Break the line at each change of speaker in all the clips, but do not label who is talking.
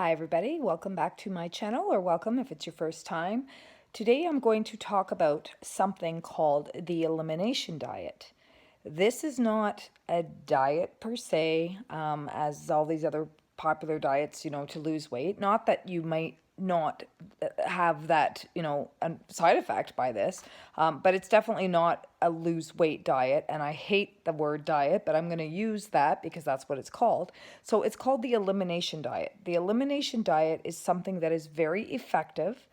Hi everybody, welcome back to my channel, or welcome if it's your first time. Today I'm going to talk about something called the elimination diet. This is not a diet per se, as all these other popular diets, to lose weight. Not that you might not have that, a side effect by this, but it's definitely not a lose weight diet. And I hate the word diet, but I'm going to use that because that's what it's called. So it's called the elimination diet. The elimination diet is something that is very effective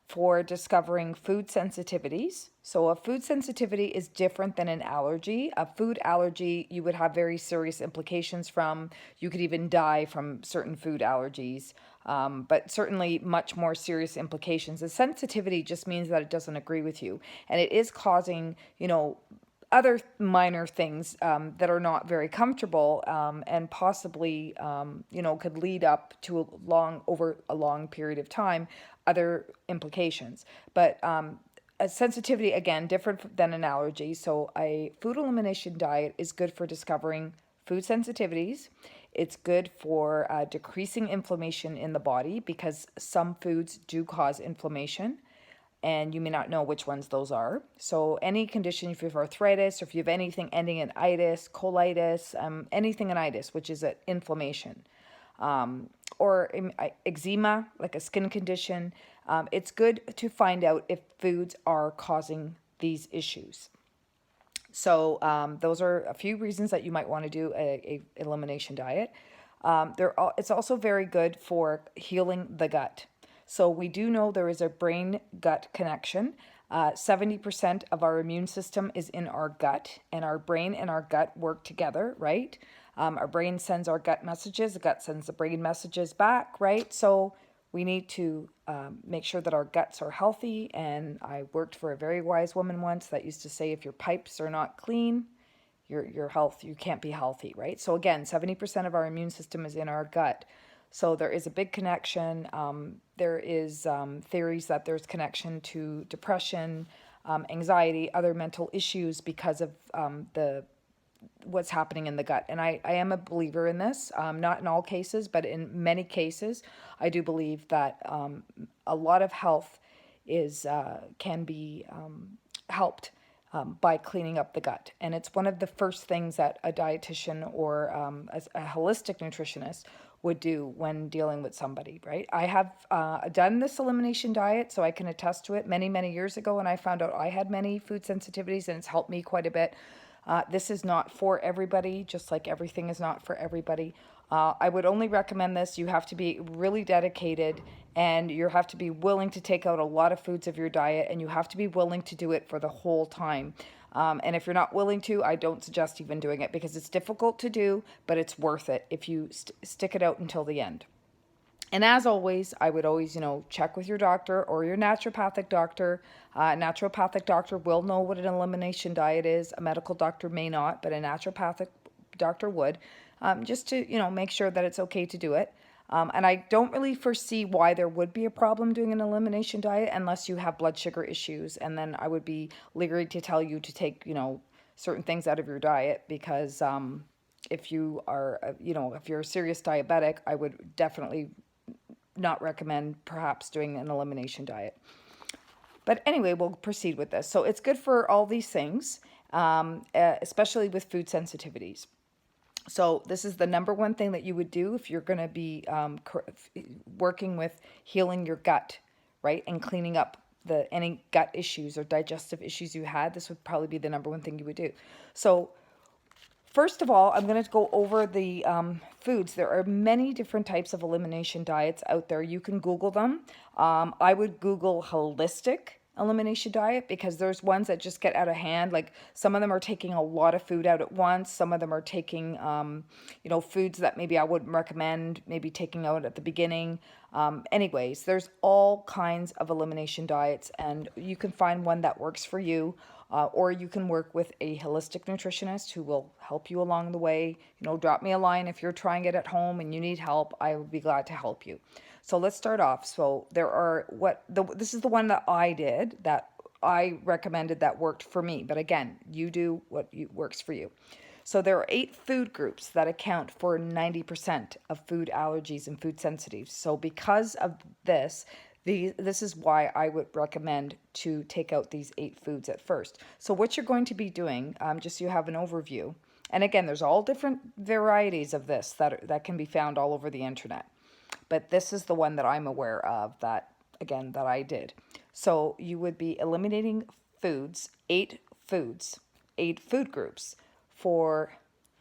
for discovering food sensitivities. So a food sensitivity is different than an allergy. A food allergy, you would have very serious implications from. You could even die from certain food allergies, but certainly much more serious implications. A sensitivity just means that it doesn't agree with you, and it is causing, other minor things that are not very comfortable, and possibly could lead up to over a long period of time, other implications. But a sensitivity, again, different than an allergy. So a food elimination diet is good for discovering food sensitivities. It's good for decreasing inflammation in the body, because some foods do cause inflammation and you may not know which ones those are. So any condition, if you have arthritis, or if you have anything ending in itis, colitis, anything in itis, which is an inflammation, or eczema, like a skin condition, it's good to find out if foods are causing these issues. So those are a few reasons that you might want to do a elimination diet. It's also very good for healing the gut. So we do know there is a brain-gut connection. 70% of our immune system is in our gut, and our brain and our gut work together, right? Our brain sends our gut messages, the gut sends the brain messages back, right? So we need to make sure that our guts are healthy. And I worked for a very wise woman once that used to say, if your pipes are not clean, your health, you can't be healthy, right? So again, 70% of our immune system is in our gut. So there is a big connection. There is theories that there's connection to depression, anxiety, other mental issues because of the what's happening in the gut. And I am a believer in this, not in all cases, but in many cases, I do believe that a lot of health can be helped by cleaning up the gut. And it's one of the first things that a dietitian or a holistic nutritionist would do when dealing with somebody, right? I have done this elimination diet, so I can attest to it many, many years ago, and I found out I had many food sensitivities, and it's helped me quite a bit. This is not for everybody, just like everything is not for everybody. I would only recommend this. You have to be really dedicated, and you have to be willing to take out a lot of foods of your diet, and you have to be willing to do it for the whole time. And if you're not willing to, I don't suggest even doing it, because it's difficult to do, but it's worth it if you stick it out until the end. And as always, I would always, check with your doctor or your naturopathic doctor. Naturopathic doctor will know what an elimination diet is. A medical doctor may not, but a naturopathic doctor would, just to, make sure that it's okay to do it. And I don't really foresee why there would be a problem doing an elimination diet unless you have blood sugar issues. And then I would be leery to tell you to take, certain things out of your diet, because if you are, if you're a serious diabetic, I would definitely not recommend perhaps doing an elimination diet. But anyway, we'll proceed with this. So it's good for all these things, especially with food sensitivities. So this is the number one thing that you would do if you're going to be working with healing your gut, right? And cleaning up any gut issues or digestive issues you had. This would probably be the number one thing you would do. So first of all, I'm going to go over the foods. There are many different types of elimination diets out there. You can Google them. I would Google holistic elimination diet, because there's ones that just get out of hand. Like, some of them are taking a lot of food out at once. Some of them are taking, foods that maybe I wouldn't recommend, maybe taking out at the beginning. Anyways, there's all kinds of elimination diets, and you can find one that works for you. Or you can work with a holistic nutritionist who will help you along the way. Drop me a line if you're trying it at home and you need help. I would be glad to help you. So let's start off. So this is the one that I did, that I recommended, that worked for me. But again, you do what works for you. So there are 8 food groups that account for 90% of food allergies and food sensitivities. So because of this, this is why I would recommend to take out these 8 foods at first. So what you're going to be doing, just so you have an overview, and again, there's all different varieties of this that can be found all over the internet. But this is the one that I'm aware of that, again, that I did. So you would be eliminating foods, 8 foods, 8 food groups for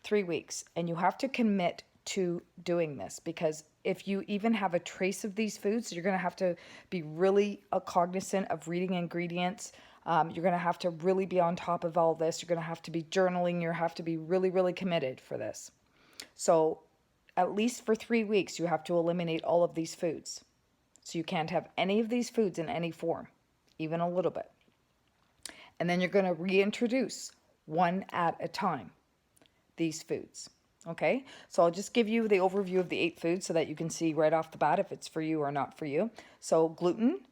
3 weeks. And you have to commit to doing this, because if you even have a trace of these foods, you're going to have to be really cognizant of reading ingredients. You're going to have to really be on top of all this. You're going to have to be journaling. You have to be really, really committed for this. So at least for 3 weeks, you have to eliminate all of these foods. So you can't have any of these foods in any form, even a little bit. And then you're going to reintroduce one at a time these foods. Okay, so I'll just give you the overview of the 8 foods so that you can see right off the bat if it's for you or not for you. So gluten,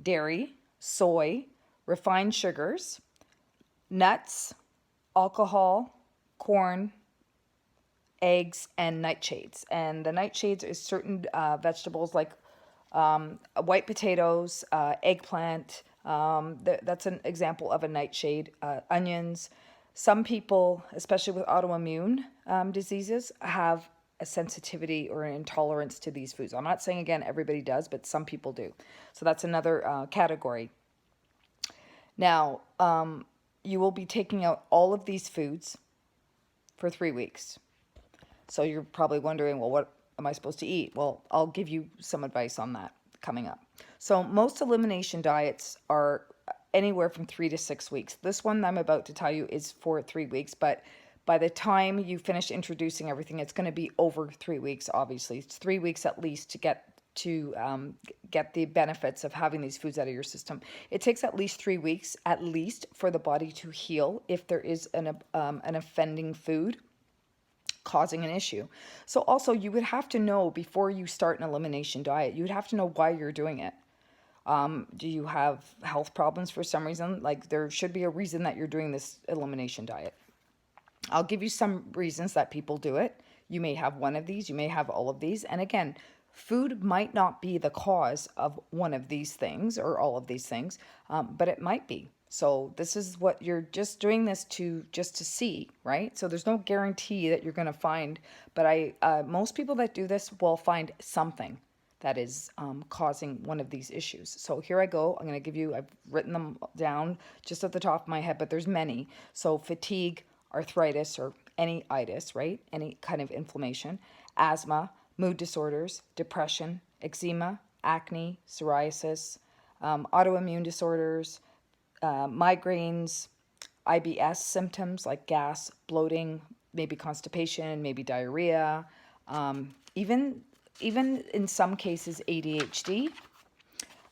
dairy, soy, refined sugars, nuts, alcohol, corn, eggs, and nightshades. And the nightshades is certain vegetables like white potatoes, eggplant. That's an example of a nightshade. Onions. Some people, especially with autoimmune diseases, have a sensitivity or an intolerance to these foods. I'm not saying, again, everybody does, but some people do. So that's another category. Now, you will be taking out all of these foods for 3 weeks. So you're probably wondering, well, what am I supposed to eat? Well, I'll give you some advice on that coming up. So most elimination diets are anywhere from 3 to 6 weeks. This one I'm about to tell you is for 3 weeks, but by the time you finish introducing everything, it's going to be over 3 weeks, obviously. It's 3 weeks at least to get the benefits of having these foods out of your system. It takes at least 3 weeks, at least, for the body to heal if there is an offending food causing an issue. So also, you would have to know before you start an elimination diet, you would have to know why you're doing it. Do you have health problems for some reason? Like, there should be a reason that you're doing this elimination diet. I'll give you some reasons that people do it. You may have one of these, you may have all of these. And again, food might not be the cause of one of these things or all of these things, but it might be. So this is what you're just doing this to see, right? So there's no guarantee that you're going to find, but most people that do this will find something that is causing one of these issues. So here I go. I'm going to give you, I've written them down just at the top of my head, but there's many. So fatigue, arthritis, or any itis, right? Any kind of inflammation, asthma, mood disorders, depression, eczema, acne, psoriasis, autoimmune disorders, migraines, IBS symptoms like gas, bloating, maybe constipation, maybe diarrhea, even in some cases ADHD,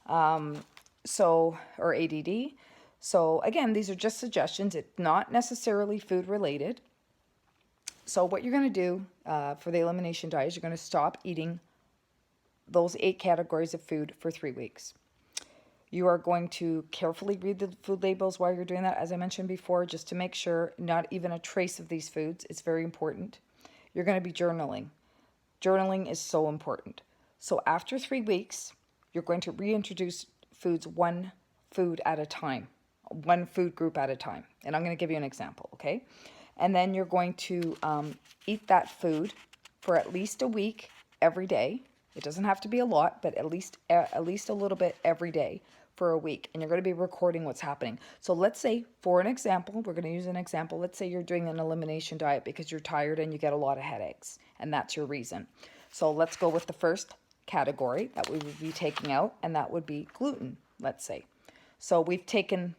or ADD. So again, these are just suggestions. It's not necessarily food related. So what you're going to do for the elimination diet is you're going to stop eating those 8 categories of food for 3 weeks. You are going to carefully read the food labels while you're doing that, as I mentioned before, just to make sure not even a trace of these foods. It's very important. You're going to be journaling. Journaling is so important. So after 3 weeks, you're going to reintroduce foods one food at a time, one food group at a time. And I'm going to give you an example, okay? And then you're going to eat that food for at least a week every day. It doesn't have to be a lot, but at least a little bit every day for a week. And you're going to be recording what's happening. So let's say, for an example, we're going to use an example. Let's say you're doing an elimination diet because you're tired and you get a lot of headaches, and that's your reason. So let's go with the first category that we would be taking out, and that would be gluten, let's say. So you've taken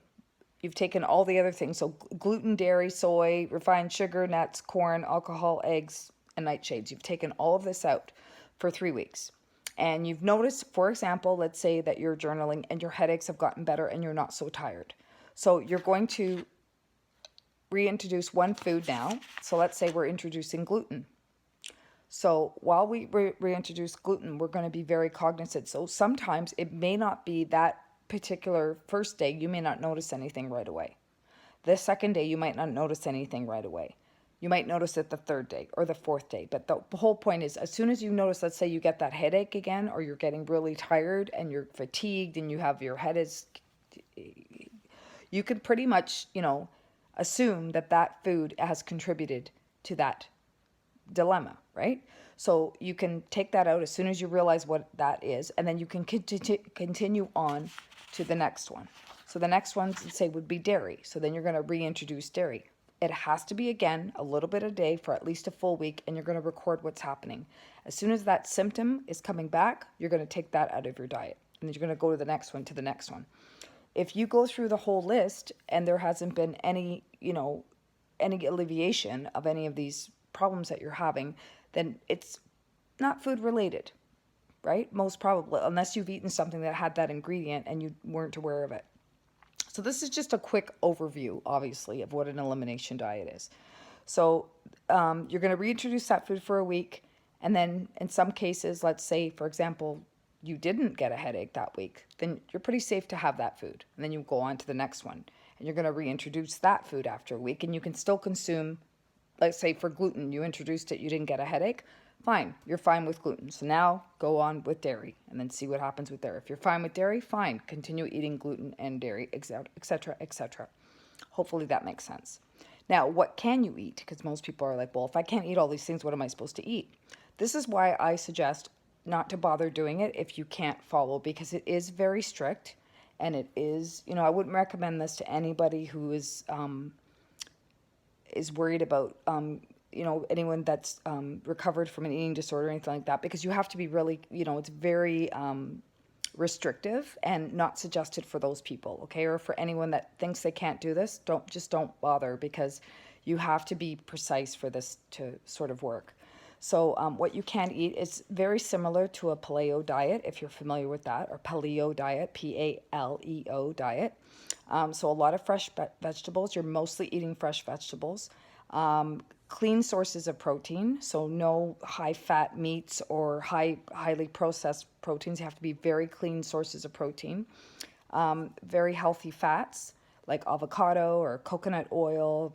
all the other things. So gluten, dairy, soy, refined sugar, nuts, corn, alcohol, eggs, and nightshades. You've taken all of this out for 3 weeks. And you've noticed, for example, let's say that you're journaling and your headaches have gotten better and you're not so tired. So you're going to reintroduce one food now. So let's say we're introducing gluten. So while we reintroduce gluten, we're going to be very cognizant. So sometimes it may not be that particular first day, you may not notice anything right away. The second day, you might not notice anything right away. You might notice it the third day or the fourth day. But the whole point is, as soon as you notice, let's say you get that headache again, or you're getting really tired and you're fatigued and you have your head is, you can pretty much, assume that that food has contributed to that dilemma, right? So you can take that out as soon as you realize what that is, and then you can continue on to the next one. So the next one, say, would be dairy. So then you're going to reintroduce dairy. It has to be, again, a little bit a day for at least a full week, and you're going to record what's happening. As soon as that symptom is coming back, you're going to take that out of your diet, and then you're going to go to the next one, to the next one. If you go through the whole list and there hasn't been any, any alleviation of any of these problems that you're having, then it's not food related, right? Most probably, unless you've eaten something that had that ingredient and you weren't aware of it. So this is just a quick overview, obviously, of what an elimination diet is. So you're going to reintroduce that food for a week, and then in some cases, let's say, for example, you didn't get a headache that week, then you're pretty safe to have that food. And then you go on to the next one, and you're going to reintroduce that food after a week, and you can still consume, let's say for gluten, you introduced it, you didn't get a headache, fine, you're fine with gluten. So now go on with dairy and then see what happens with dairy. If you're fine with dairy, fine, continue eating gluten and dairy, etc., etc. Hopefully that makes sense. Now, what can you eat? Because most people are like, well, if I can't eat all these things, what am I supposed to eat? This is why I suggest not to bother doing it if you can't follow, because it is very strict, and it is, I wouldn't recommend this to anybody who is worried about, anyone that's recovered from an eating disorder or anything like that, because you have to be really, it's very restrictive and not suggested for those people, okay? Or for anyone that thinks they can't do this, don't bother, because you have to be precise for this to sort of work. So what you can eat is very similar to a paleo diet, if you're familiar with that, or paleo diet, Paleo diet. So a lot of fresh vegetables. You're mostly eating fresh vegetables. Clean sources of protein, so no high-fat meats or highly processed proteins. You have to be very clean sources of protein. Very healthy fats, like avocado or coconut oil,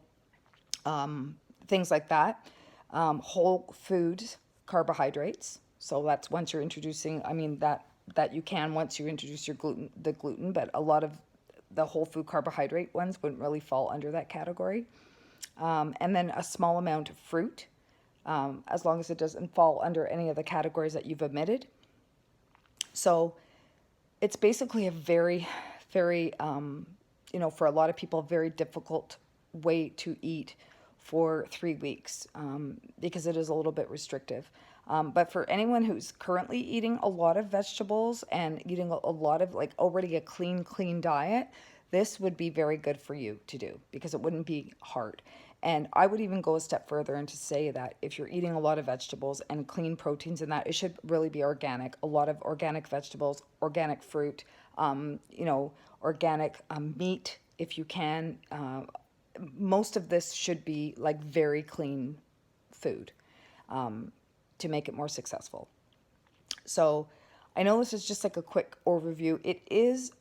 things like that. Whole foods, carbohydrates. So that's once you're introducing, that you can once you introduce the gluten, but a lot of the whole food carbohydrate ones wouldn't really fall under that category. And then a small amount of fruit, as long as it doesn't fall under any of the categories that you've omitted. So it's basically a very, very, for a lot of people, very difficult way to eat for 3 weeks, because it is a little bit restrictive. But for anyone who's currently eating a lot of vegetables and eating a lot of, like, already a clean diet, this would be very good for you to do, because it wouldn't be hard. And I would even go a step further and to say that if you're eating a lot of vegetables and clean proteins and that, it should really be organic. A lot of organic vegetables, organic fruit, organic meat, if you can. Most of this should be like very clean food to make it more successful. So I know this is just like a quick overview. It is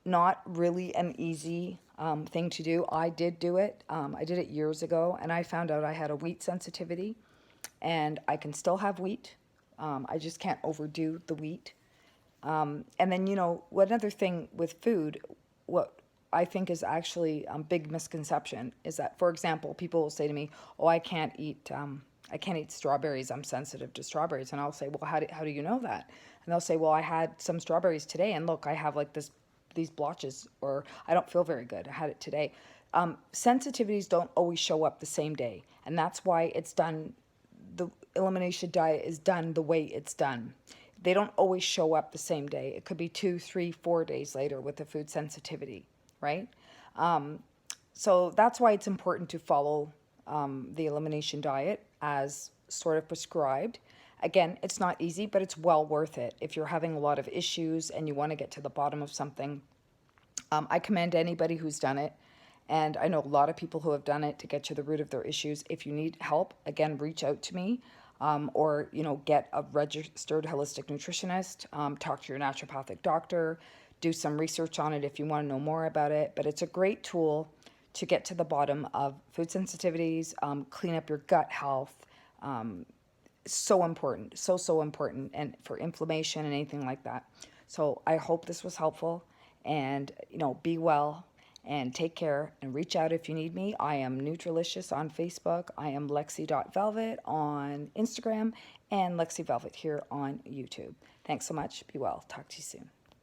not really an easy thing to do. I did do it. I did it years ago, and I found out I had a wheat sensitivity, and I can still have wheat. I just can't overdo the wheat. And then, one other thing with food, what I think is actually a big misconception is that, for example, people will say to me, "Oh, I can't eat strawberries. I'm sensitive to strawberries." And I'll say, "Well, how do you know that?" And they'll say, "Well, I had some strawberries today, and look, I have like these blotches, or I don't feel very good. I had it today." Sensitivities don't always show up the same day, and that's why it's done. The elimination diet is done the way it's done. They don't always show up the same day. It could be 2, 3, 4 days later with the food sensitivity, right? So that's why it's important to follow the elimination diet as sort of prescribed. Again, it's not easy, but it's well worth it. If you're having a lot of issues and you want to get to the bottom of something, I commend anybody who's done it. And I know a lot of people who have done it to get to the root of their issues. If you need help, again, reach out to me, or, get a registered holistic nutritionist, talk to your naturopathic doctor, do some research on it if you want to know more about it. But it's a great tool to get to the bottom of food sensitivities, clean up your gut health. So important, so important, and for inflammation and anything like that. So I hope this was helpful, and be well and take care, and reach out if you need me. I am Nutralicious on Facebook. I am Lexi.velvet on Instagram, and Lexi Velvet here on YouTube. Thanks so much. Be well. Talk to you soon.